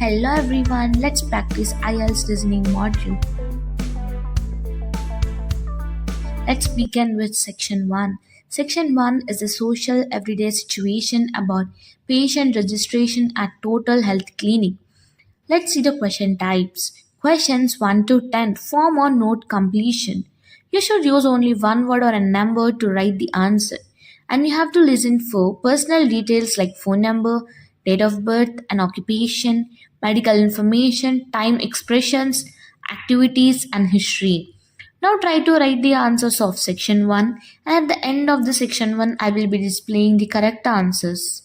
Hello everyone, let's practice IELTS listening module. Let's begin with section 1. Section 1 is a social everyday situation about patient registration at Total Health Clinic. Let's see the question types. Questions 1 to 10, form or note completion. You should use only one word or a number to write the answer. And you have to listen for personal details like phone number, date of birth and occupation, medical information, time expressions, activities and history. Now try to write the answers of section 1 and at the end of the section 1 I will be displaying the correct answers.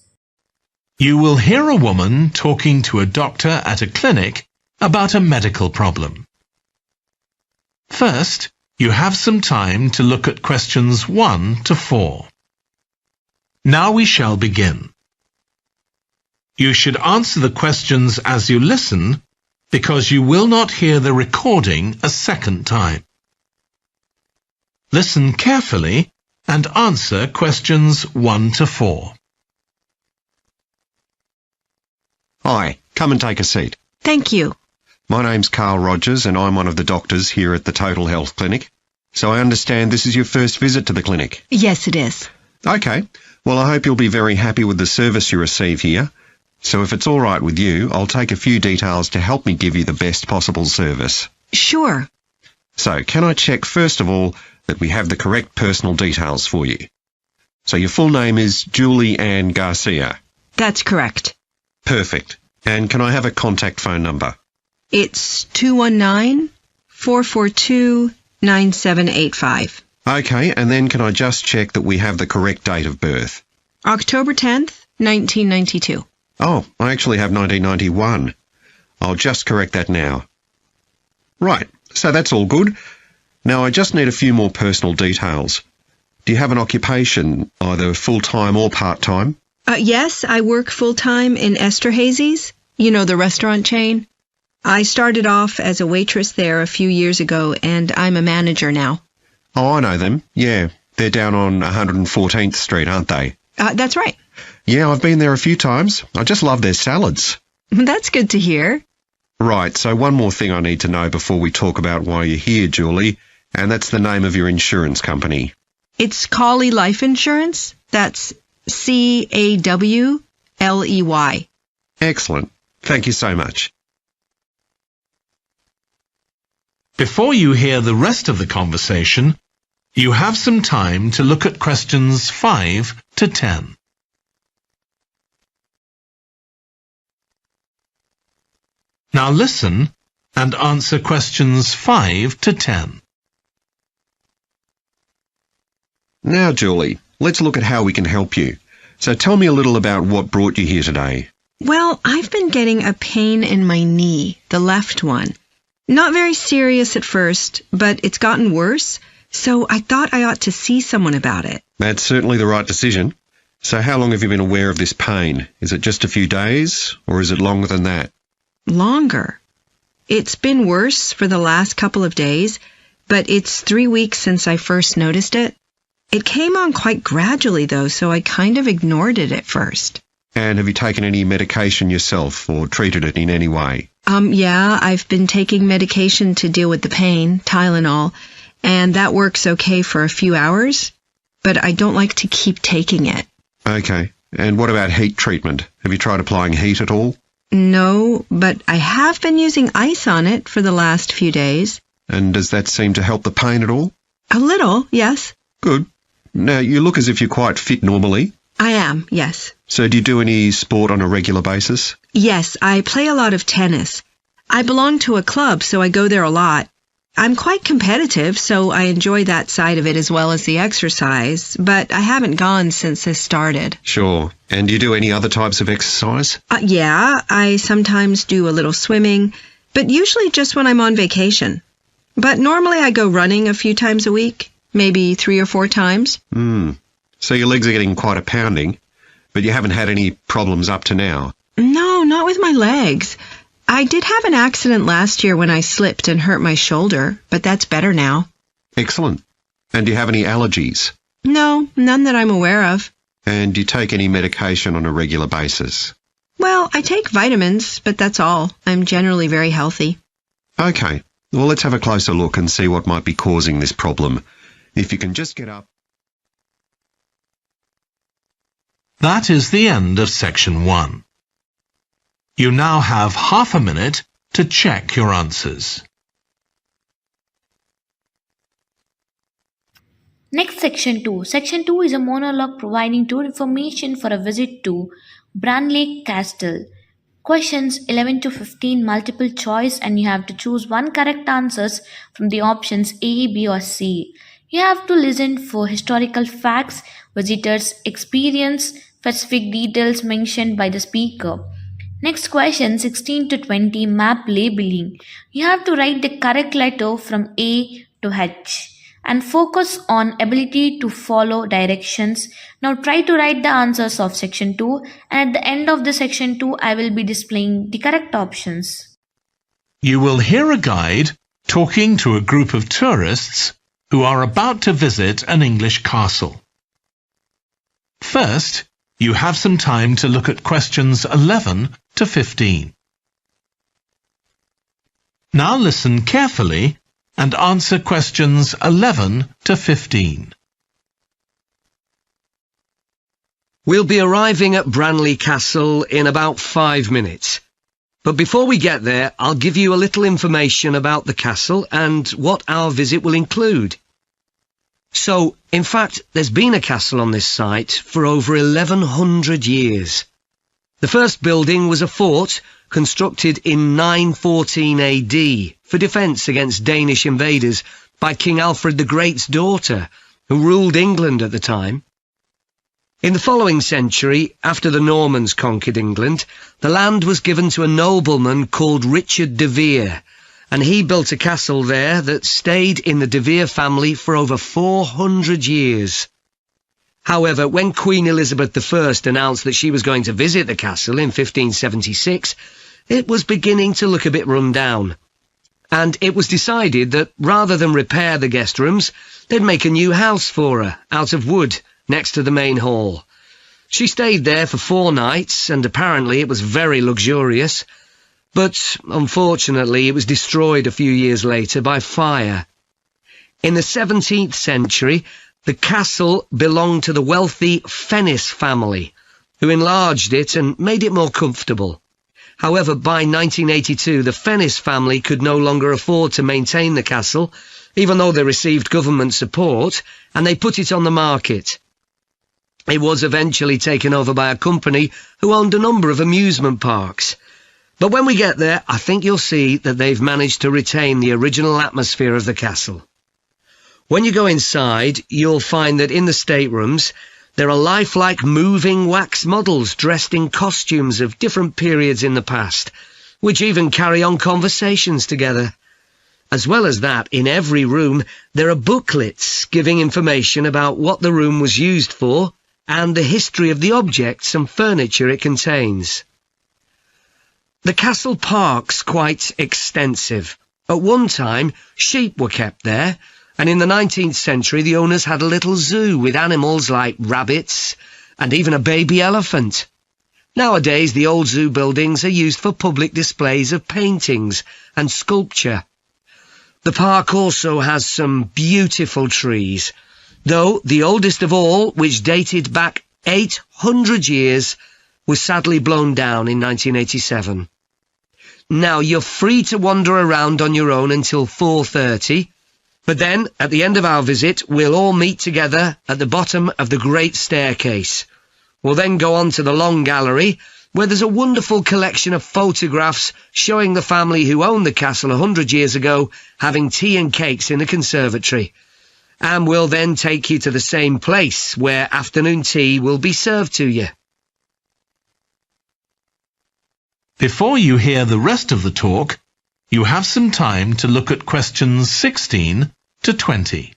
You will hear a woman talking to a doctor at a clinic about a medical problem. First, you have some time to look at questions 1 to 4. Now we shall begin. You should answer the questions as you listen because you will not hear the recording a second time. Listen carefully and answer questions 1 to 4. Hi, come and take a seat. Thank you. My name's Carl Rogers and I'm one of the doctors here at the Total Health Clinic. So I understand this is your first visit to the clinic. Yes, it is. Okay, well I hope you'll be very happy with the service you receive here. So if it's all right with you, I'll take a few details to help me give you the best possible service. Sure. So can I check first of all that we have the correct personal details for you? So your full name is Julie Ann Garcia. That's correct. Perfect. And can I have a contact phone number? It's 219-442-9785. Okay, and then can I just check that we have the correct date of birth? October 10th, 1992. Oh, I actually have 1991. I'll just correct that now. Right, so that's all good. Now I just need a few more personal details. Do you have an occupation, either full-time or part-time? Yes, I work full-time in Esterhazy's, you know, the restaurant chain. I started off as a waitress there a few years ago, and I'm a manager now. Oh, I know them. Yeah, they're down on 114th Street, aren't they? That's right. Yeah, I've been there a few times. I just love their salads. That's good to hear. Right, so one more thing I need to know before we talk about why you're here, Julie, and that's the name of your insurance company. It's Cawley Life Insurance. That's C-A-W-L-E-Y. Excellent. Thank you so much. Before you hear the rest of the conversation, you have some time to look at questions 5 to 10. Now listen and answer questions 5 to 10. Now, Julie, let's look at how we can help you. So tell me a little about what brought you here today. Well, I've been getting a pain in my knee, the left one. Not very serious at first, but it's gotten worse, so I thought I ought to see someone about it. That's certainly the right decision. So how long have you been aware of this pain? Is it just a few days, or is it longer than that? Longer. It's been worse for the last couple of days, but it's 3 weeks since I first noticed it. It came on quite gradually, though, so I kind of ignored it at first. And have you taken any medication yourself or treated it in any way? Yeah, I've been taking medication to deal with the pain, Tylenol, and that works okay for a few hours, but I don't like to keep taking it. Okay. And what about heat treatment? Have you tried applying heat at all? No, but I have been using ice on it for the last few days. And does that seem to help the pain at all? A little, yes. Good. Now, you look as if you're quite fit normally. I am, yes. So do you do any sport on a regular basis? Yes, I play a lot of tennis. I belong to a club, so I go there a lot. I'm quite competitive, so I enjoy that side of it as well as the exercise, but I haven't gone since this started. Sure. And do you do any other types of exercise? Yeah, I sometimes do a little swimming, but usually just when I'm on vacation. But normally I go running a few times a week, maybe 3 or 4 times. So your legs are getting quite a pounding, but you haven't had any problems up to now? No, not with my legs. I did have an accident last year when I slipped and hurt my shoulder, but that's better now. Excellent. And do you have any allergies? No, none that I'm aware of. And do you take any medication on a regular basis? Well, I take vitamins, but that's all. I'm generally very healthy. Okay, well let's have a closer look and see what might be causing this problem. If you can just get up. That is the end of section 1. You now have half a minute to check your answers. Next, section 2. Section 2 is a monologue providing tour information for a visit to Branley Castle. Questions 11 to 15 multiple choice, and you have to choose one correct answers from the options A, B or C. You have to listen for historical facts, visitors' experience, specific details mentioned by the speaker. Next question 16 to 20 map labeling. You have to write the correct letter from A to H and focus on ability to follow directions. Now try to write the answers of section 2, and at the end of the section 2 I will be displaying the correct options. You will hear a guide talking to a group of tourists who are about to visit an English castle. First, you have some time to look at questions 11 to 15. Now listen carefully and answer questions 11 to 15. We'll be arriving at Branley Castle in about 5 minutes. But before we get there, I'll give you a little information about the castle and what our visit will include. So, in fact, there's been a castle on this site for over 1100 years. The first building was a fort constructed in 914 AD for defence against Danish invaders by King Alfred the Great's daughter, who ruled England at the time. In the following century, after the Normans conquered England, the land was given to a nobleman called Richard de Vere, and he built a castle there that stayed in the de Vere family for over 400 years. However, when Queen Elizabeth I announced that she was going to visit the castle in 1576, it was beginning to look a bit run down. And it was decided that rather than repair the guest rooms, they'd make a new house for her, out of wood, next to the main hall. She stayed there for 4 nights, and apparently it was very luxurious. But, unfortunately, it was destroyed a few years later by fire. In the 17th century, the castle belonged to the wealthy Fennis family, who enlarged it and made it more comfortable. However, by 1982, the Fennis family could no longer afford to maintain the castle, even though they received government support, and they put it on the market. It was eventually taken over by a company who owned a number of amusement parks. But when we get there, I think you'll see that they've managed to retain the original atmosphere of the castle. When you go inside, you'll find that in the staterooms, there are lifelike moving wax models dressed in costumes of different periods in the past, which even carry on conversations together. As well as that, in every room, there are booklets giving information about what the room was used for and the history of the objects and furniture it contains. The castle park's quite extensive. At one time, sheep were kept there, and in the 19th century the owners had a little zoo with animals like rabbits and even a baby elephant. Nowadays the old zoo buildings are used for public displays of paintings and sculpture. The park also has some beautiful trees, though the oldest of all, which dated back 800 years, was sadly blown down in 1987. Now, you're free to wander around on your own until 4:30, but then, at the end of our visit, we'll all meet together at the bottom of the great staircase. We'll then go on to the long gallery, where there's a wonderful collection of photographs showing the family who owned the castle 100 years ago having tea and cakes in the conservatory. And we'll then take you to the same place, where afternoon tea will be served to you. Before you hear the rest of the talk, you have some time to look at questions 16 to 20.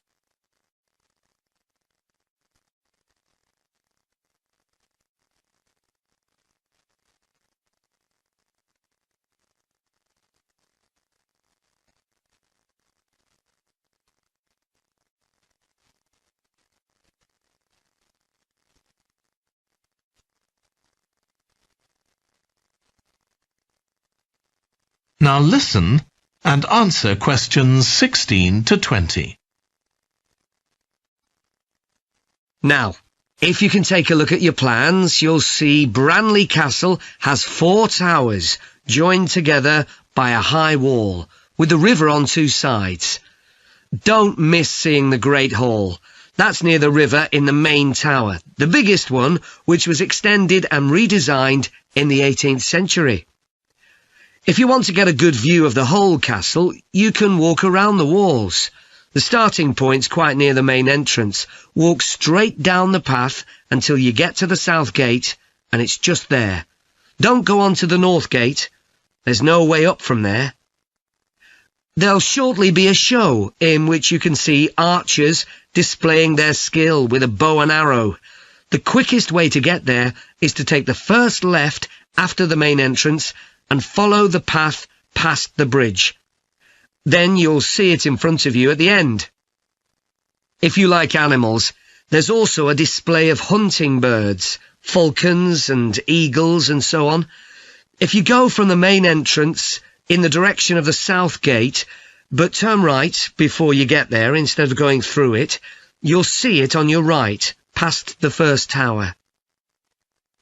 Now listen and answer questions 16 to 20. Now, if you can take a look at your plans, you'll see Branley Castle has 4 towers joined together by a high wall, with the river on 2 sides. Don't miss seeing the Great Hall. That's near the river in the main tower, the biggest one, which was extended and redesigned in the 18th century. If you want to get a good view of the whole castle, you can walk around the walls. The starting point's quite near the main entrance. Walk straight down the path until you get to the south gate, and it's just there. Don't go on to the north gate. There's no way up from there. There'll shortly be a show in which you can see archers displaying their skill with a bow and arrow. The quickest way to get there is to take the first left after the main entrance and follow the path past the bridge. Then you'll see it in front of you at the end. If you like animals, there's also a display of hunting birds, falcons and eagles and so on. If you go from the main entrance in the direction of the south gate, but turn right before you get there instead of going through it, you'll see it on your right, past the first tower.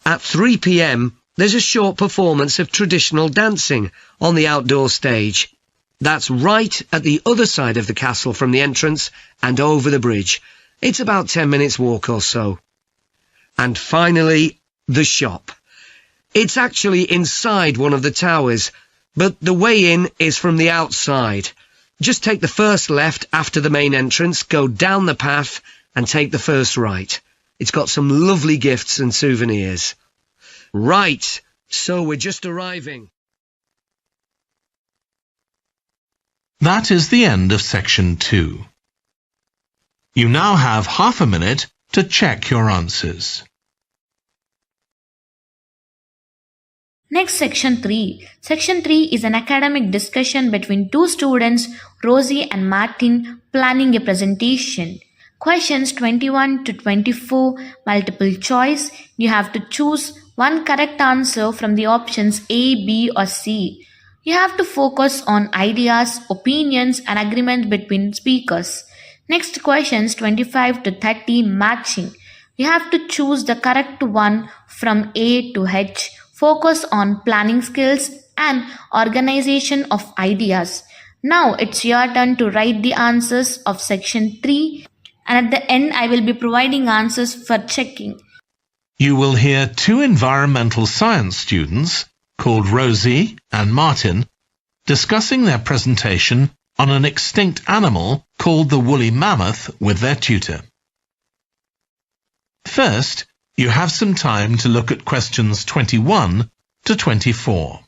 At 3 p.m, there's a short performance of traditional dancing on the outdoor stage. That's right at the other side of the castle from the entrance and over the bridge. It's about 10 minutes walk or so. And finally, the shop. It's actually inside one of the towers, but the way in is from the outside. Just take the first left after the main entrance, go down the path and take the first right. It's got some lovely gifts and souvenirs. Right, so we're just arriving. That is the end of section 2. You now have half a minute to check your answers. Next, section 3. Section 3 is an academic discussion between 2 students, Rosie and Martin, planning a presentation. Questions 21 to 24, multiple choice. You have to choose one correct answer from the options A, B or C. You have to focus on ideas, opinions and agreements between speakers. Next, questions 25 to 30, matching. You have to choose the correct one from A to H. Focus on planning skills and organization of ideas. Now it's your turn to write the answers of section 3, and at the end I will be providing answers for checking. You will hear 2 environmental science students called Rosie and Martin discussing their presentation on an extinct animal called the woolly mammoth with their tutor. First, you have some time to look at questions 21 to 24.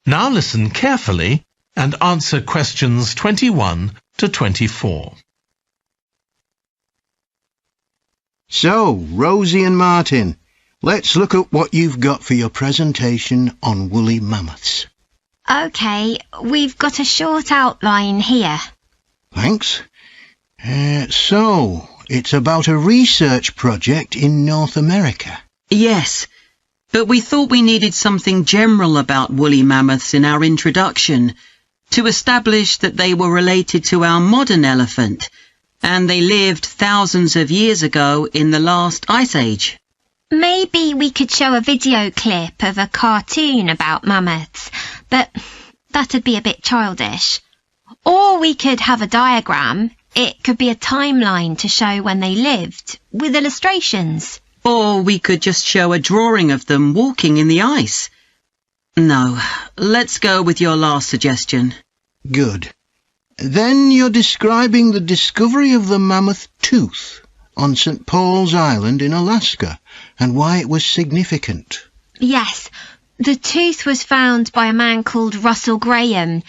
Now listen carefully and answer questions 21 to 24. So, Rosie and Martin, let's look at what you've got for your presentation on woolly mammoths. OK, we've got a short outline here. Thanks. So, it's about a research project in North America. Yes, but we thought we needed something general about woolly mammoths in our introduction to establish that they were related to our modern elephant, and they lived thousands of years ago in the last ice age. Maybe we could show a video clip of a cartoon about mammoths, but that'd be a bit childish. Or we could have a diagram. It could be a timeline to show when they lived, with illustrations. Or we could just show a drawing of them walking in the ice. No, let's go with your last suggestion. Good. Then you're describing the discovery of the mammoth tooth on St. Paul's Island in Alaska and why it was significant. Yes, the tooth was found by a man called Russell Graham.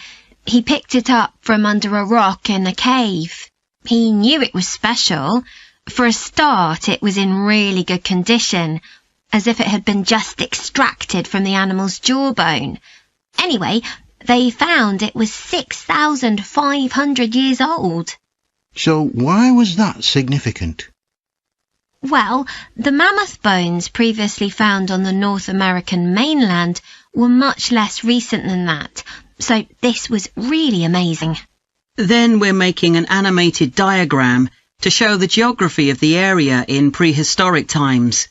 He picked it up from under a rock in a cave. He knew it was special. For a start, it was in really good condition, as if it had been just extracted from the animal's jawbone. Anyway, they found it was 6,500 years old. So why was that significant? Well, the mammoth bones previously found on the North American mainland were much less recent than that, so this was really amazing. Then we're making an animated diagram to show the geography of the area in prehistoric times.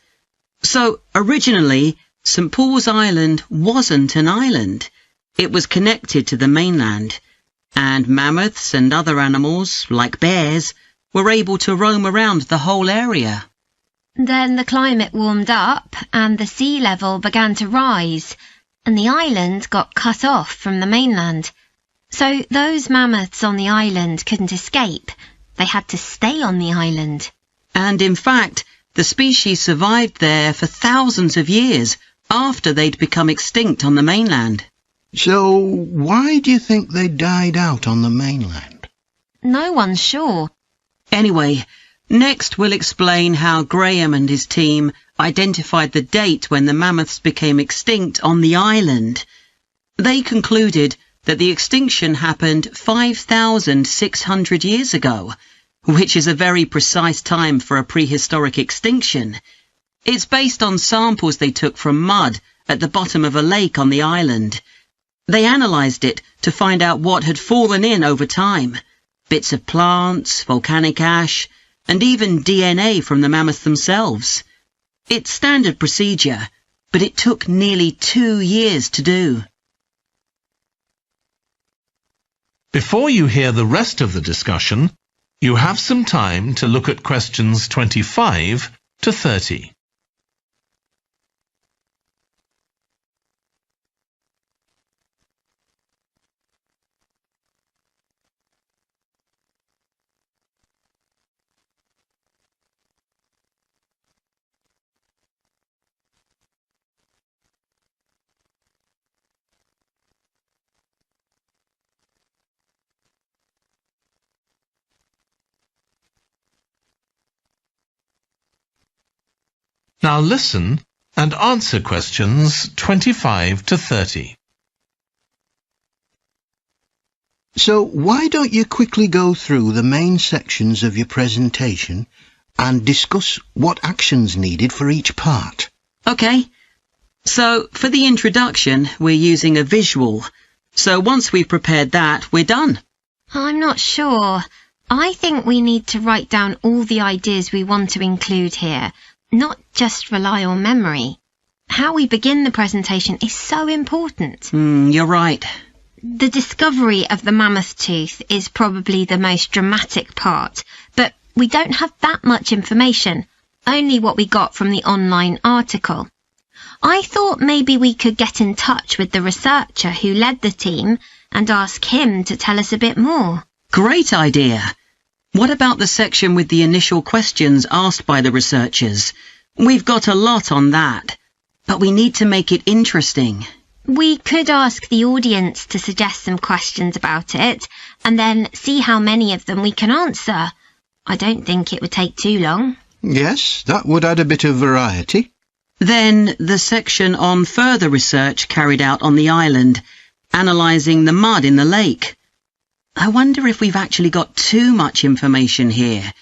So, originally, St. Paul's Island wasn't an island. It was connected to the mainland, and mammoths and other animals, like bears, were able to roam around the whole area. Then the climate warmed up and the sea level began to rise, and the island got cut off from the mainland. So those mammoths on the island couldn't escape. They had to stay on the island. And in fact, the species survived there for thousands of years after they'd become extinct on the mainland. So why do you think they died out on the mainland? No one's sure. Anyway, next we'll explain how Graham and his team identified the date when the mammoths became extinct on the island. They concluded that the extinction happened 5,600 years ago, which is a very precise time for a prehistoric extinction. It's based on samples they took from mud at the bottom of a lake on the island. They analysed it to find out what had fallen in over time. Bits of plants, volcanic ash, and even DNA from the mammoths themselves. It's standard procedure, but it took nearly 2 years to do. Before you hear the rest of the discussion, you have some time to look at questions 25 to 30. Now listen and answer questions 25 to 30. So why don't you quickly go through the main sections of your presentation and discuss what actions needed for each part? Okay, so for the introduction, we're using a visual. So once we've prepared that, we're done. I'm not sure. I think we need to write down all the ideas we want to include here, not just rely on memory. How we begin the presentation is so important. You're right. The discovery of the mammoth tooth is probably the most dramatic part, but we don't have that much information, only what we got from the online article. I thought maybe we could get in touch with the researcher who led the team and ask him to tell us a bit more. Great idea. What about the section with the initial questions asked by the researchers? We've got a lot on that, but we need to make it interesting. We could ask the audience to suggest some questions about it, and then see how many of them we can answer. I don't think it would take too long. Yes, that would add a bit of variety. Then the section on further research carried out on the island, analysing the mud in the lake. I wonder if we've actually got too much information here.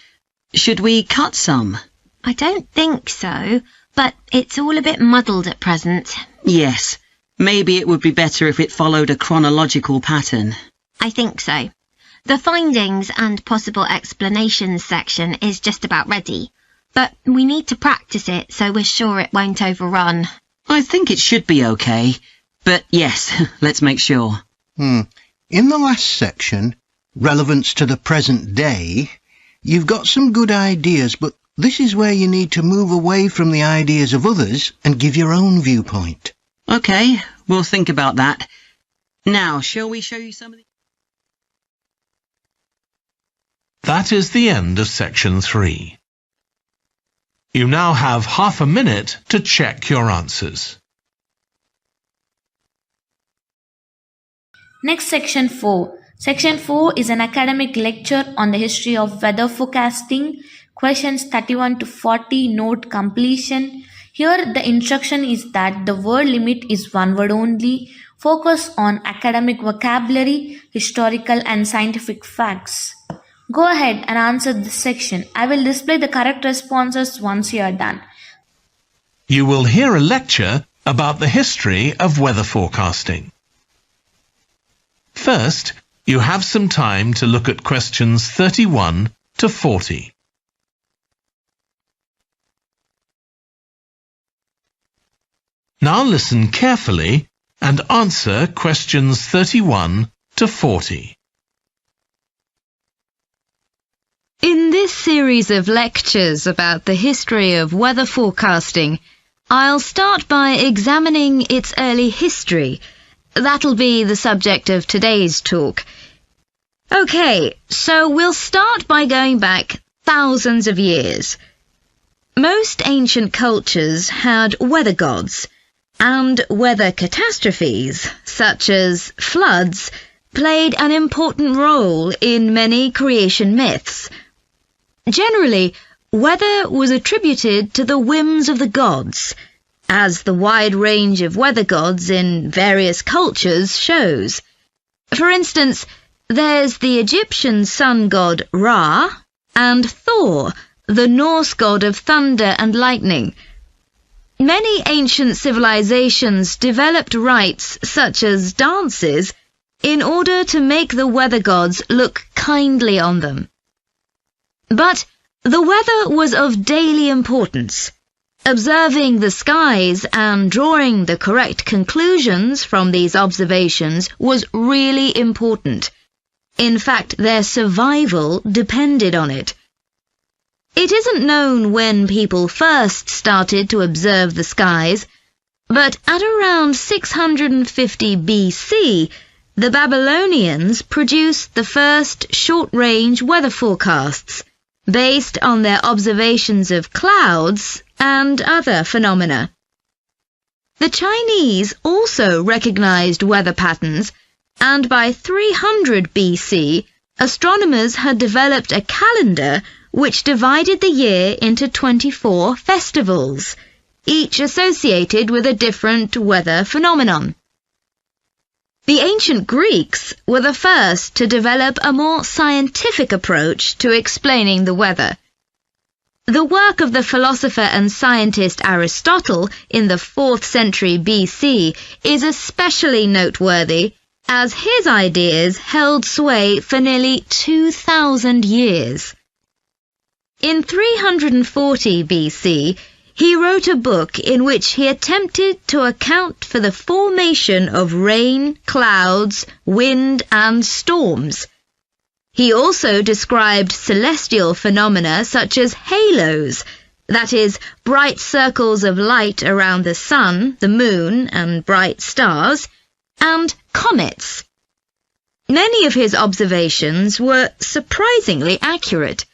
Should we cut some? I don't think so, but it's all a bit muddled at present. Yes, maybe it would be better if it followed a chronological pattern. I think so. The findings and possible explanations section is just about ready, but we need to practice it so we're sure it won't overrun. I think it should be okay, but yes, let's make sure. In the last section, relevance to the present day, you've got some good ideas, but this is where you need to move away from the ideas of others and give your own viewpoint. Okay, we'll think about that. Now, shall we show you some of the... That is the end of section 3. You now have half a minute to check your answers. Next, section 4. Section 4 is an academic lecture on the history of weather forecasting. Questions 31 to 40 note completion. Here the instruction is that the word limit is one word only. Focus on academic vocabulary, historical and scientific facts. Go ahead and answer this section. I will display the correct responses once you are done. You will hear a lecture about the history of weather forecasting. First, you have some time to look at questions 31 to 40. Now listen carefully and answer questions 31 to 40. In this series of lectures about the history of weather forecasting, I'll start by examining its early history. That'll be the subject of today's talk. Okay, so we'll start by going back thousands of years. Most ancient cultures had weather gods, and weather catastrophes, such as floods, played an important role in many creation myths. Generally, weather was attributed to the whims of the gods, as the wide range of weather gods in various cultures shows. For instance, there's the Egyptian sun god Ra, and Thor, the Norse god of thunder and lightning. Many ancient civilizations developed rites such as dances in order to make the weather gods look kindly on them. But the weather was of daily importance. Observing the skies and drawing the correct conclusions from these observations was really important. In fact, their survival depended on it. It isn't known when people first started to observe the skies, but at around 650 BC, the Babylonians produced the first short-range weather forecasts, based on their observations of clouds and other phenomena. The Chinese also recognized weather patterns, and by 300 BC, astronomers had developed a calendar which divided the year into 24 festivals, each associated with a different weather phenomenon. The ancient Greeks were the first to develop a more scientific approach to explaining the weather. The work of the philosopher and scientist Aristotle in the 4th century BC is especially noteworthy, as his ideas held sway for nearly 2,000 years. In 340 BC, he wrote a book in which he attempted to account for the formation of rain, clouds, wind, and storms. He also described celestial phenomena such as halos, that is, bright circles of light around the sun, the moon, and bright stars, and comets. Many of his observations were surprisingly accurate.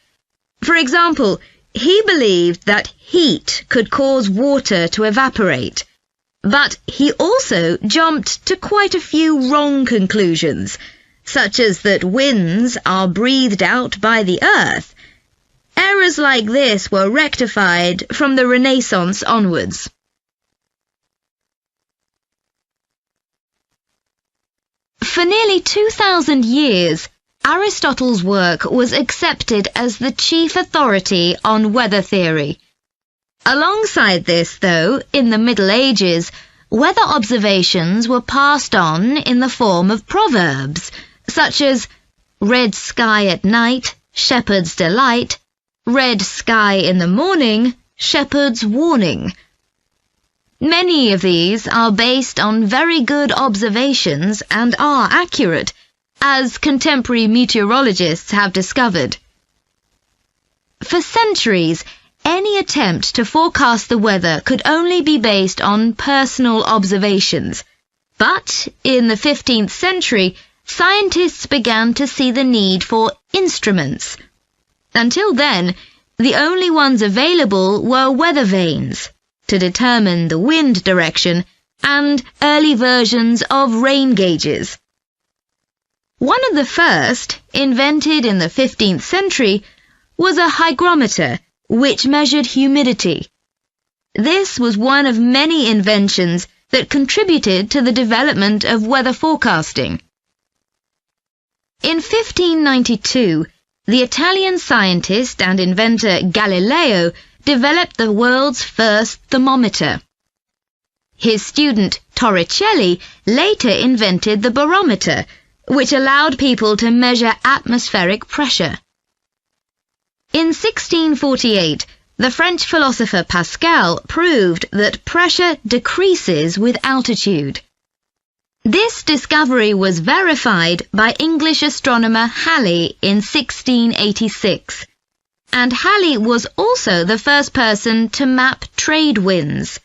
For example, he believed that heat could cause water to evaporate, but he also jumped to quite a few wrong conclusions, such as that winds are breathed out by the earth. Errors like this were rectified from the Renaissance onwards. For nearly 2,000 years, Aristotle's work was accepted as the chief authority on weather theory. Alongside this, though, in the Middle Ages, weather observations were passed on in the form of proverbs, such as red sky at night, shepherd's delight, red sky in the morning, shepherd's warning. Many of these are based on very good observations and are accurate, as contemporary meteorologists have discovered. For centuries, any attempt to forecast the weather could only be based on personal observations. But in the 15th century, scientists began to see the need for instruments. Until then, the only ones available were weather vanes to determine the wind direction and early versions of rain gauges. One of the first, invented in the 15th century, was a hygrometer, which measured humidity. This was one of many inventions that contributed to the development of weather forecasting. In 1592, the Italian scientist and inventor Galileo developed the world's first thermometer. His student Torricelli later invented the barometer, which allowed people to measure atmospheric pressure. In 1648, the French philosopher Pascal proved that pressure decreases with altitude. This discovery was verified by English astronomer Halley in 1686, and Halley was also the first person to map trade winds.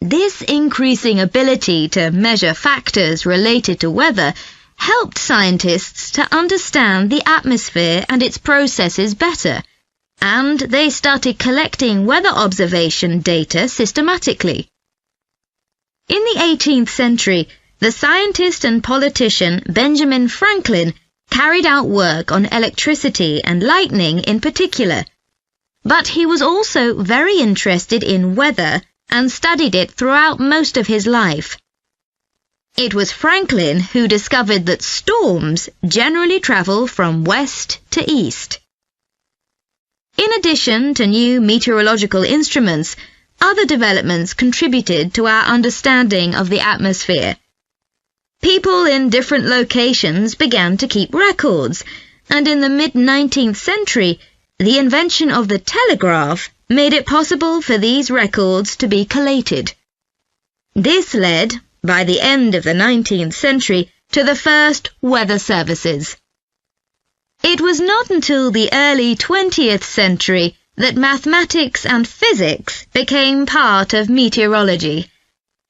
This increasing ability to measure factors related to weather helped scientists to understand the atmosphere and its processes better, and they started collecting weather observation data systematically. In the 18th century, the scientist and politician Benjamin Franklin carried out work on electricity and lightning in particular, but he was also very interested in weather and studied it throughout most of his life. It was Franklin who discovered that storms generally travel from west to east. In addition to new meteorological instruments, other developments contributed to our understanding of the atmosphere. People in different locations began to keep records, and in the mid-19th century, the invention of the telegraph made it possible for these records to be collated. This led, by the end of the 19th century, to the first weather services. It was not until the early 20th century that mathematics and physics became part of meteorology,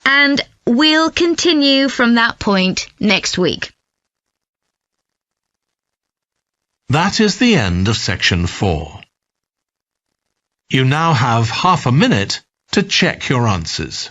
and we'll continue from that point next week. That is the end of section 4. You now have half a minute to check your answers.